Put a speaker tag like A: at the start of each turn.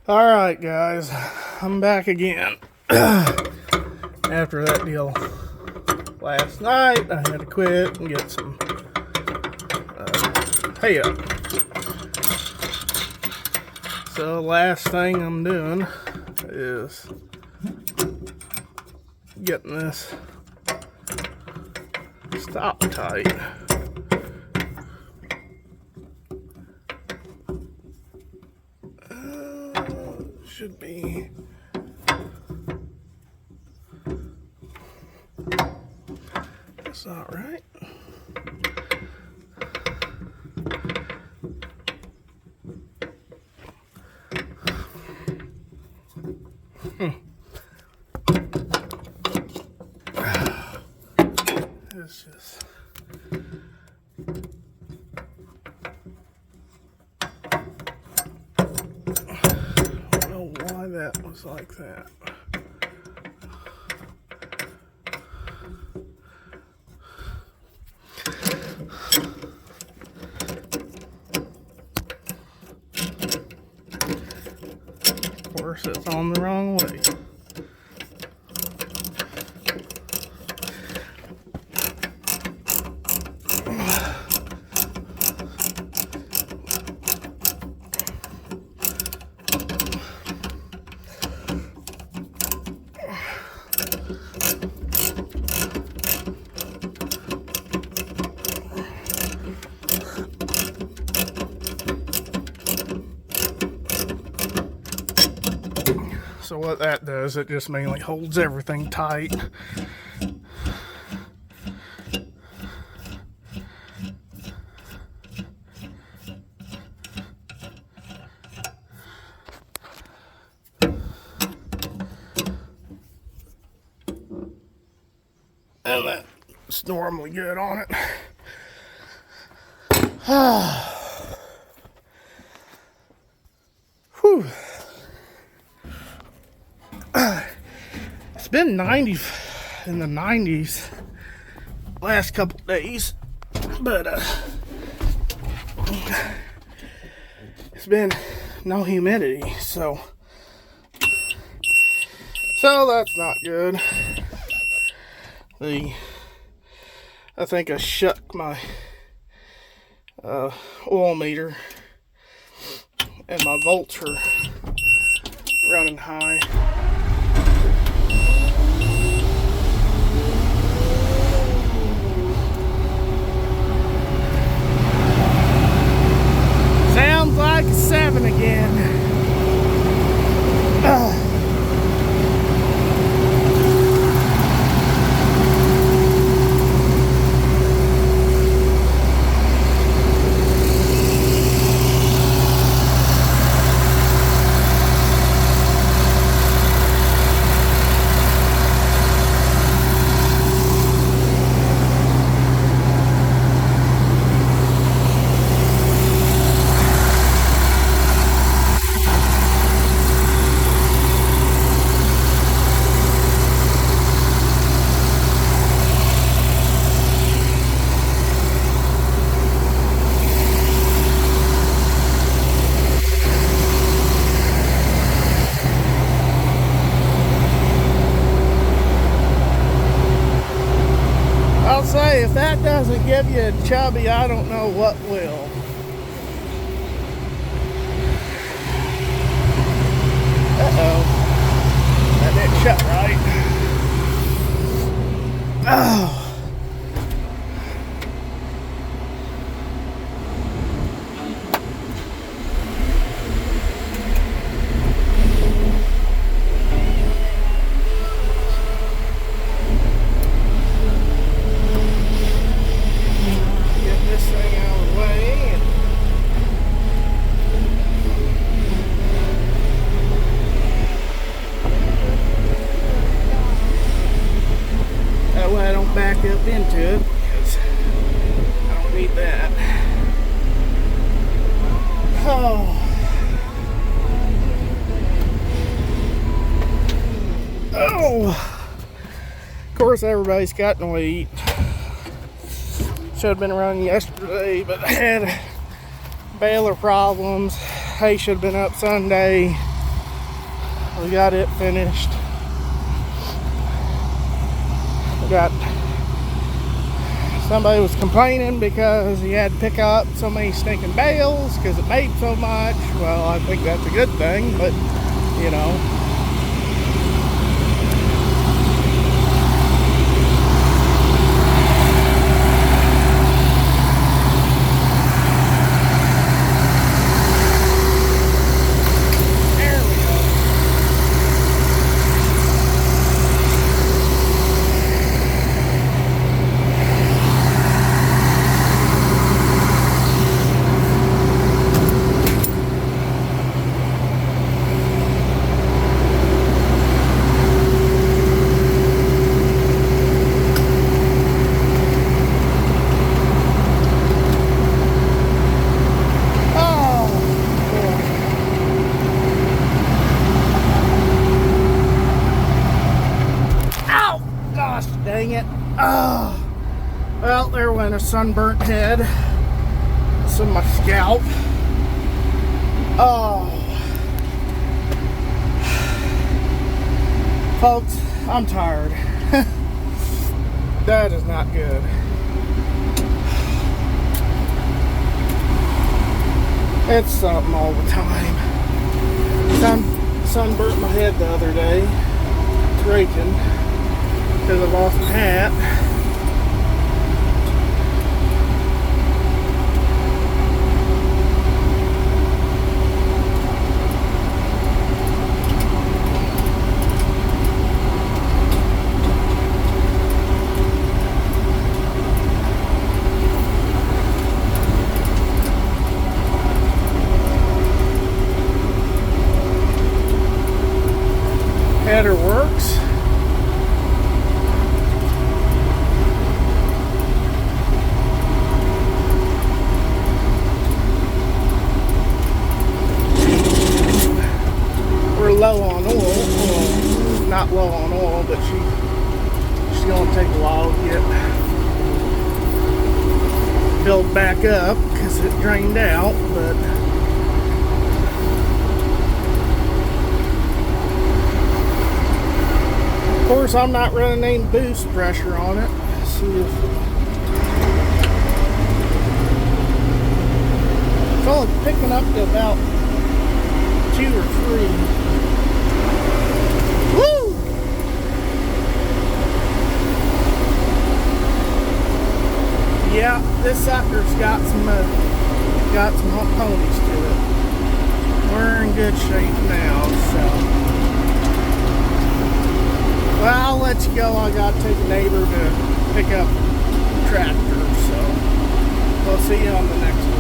A: Alright guys, I'm back again. After that deal last night, I had to quit and get some hay up. So last thing I'm doing is getting this stop tight. Should be that's not right. It's just that was like that. Of course, it's on the wrong way. So what that does, it just mainly holds everything tight. And that's normally good on it. Whew. It's been 90 in the 90s last couple days, but it's been no humidity, so that's not good. I think I shook my oil meter, and my volts are running high. Sounds like a 7 again. Say, if that doesn't give you a chubby, I don't know what will. Uh-oh. That didn't shut right. Oh. Back up into it because I don't need that. Oh. Of course, everybody's got no eat. Should have been running yesterday, but I had baler problems. Hay should have been up Sunday. we got it finished. We got somebody was complaining because he had to pick up so many stinking bales because it made so much. Well, I think that's a good thing, but you know. Dang it. Oh. Well, there went a sunburnt head. It's in my scalp. Oh. Folks, I'm tired. That is not good. It's something all the time. Sunburnt my head the other day. It's raking. Because I lost my hat. Header works. Low on oil. Well, not low on oil, but she's gonna take a while to get filled back up because it drained out. But of course, I'm not running any boost pressure on it. Let's see if it's only picking up to about 2 or 3. Woo! Yeah, this sucker's got some hump ponies to it. We're in good shape now, so. Well, I'll let you go. I got to take a neighbor to pick up the tractor, so we'll see you on the next one.